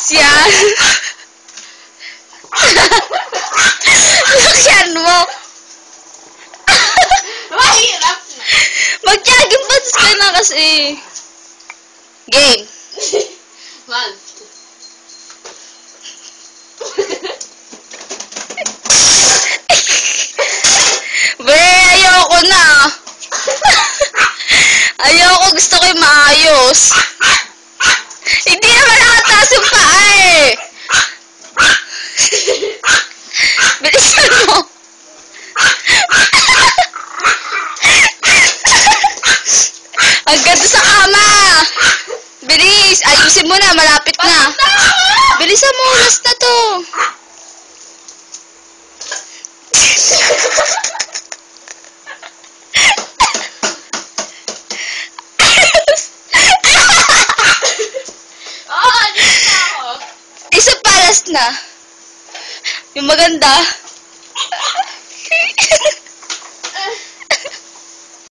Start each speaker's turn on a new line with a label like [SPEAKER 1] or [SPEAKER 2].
[SPEAKER 1] Yan. Lakyan mo.
[SPEAKER 2] Mahirap na.
[SPEAKER 1] Mag-jogging pants ka na kasi. Game.
[SPEAKER 2] Man.
[SPEAKER 1] Be, ayoko na. Ayoko, gusto ko yung maayos. Hindi naman nakataas yung paa eh. Bilisan mo. Ang ganda sa kama. Bilis, ayusin mo na, malapit na. Bilisan mo, last na to.
[SPEAKER 2] Oh, dito ako.
[SPEAKER 1] Isa pa, last na. Yung maganda.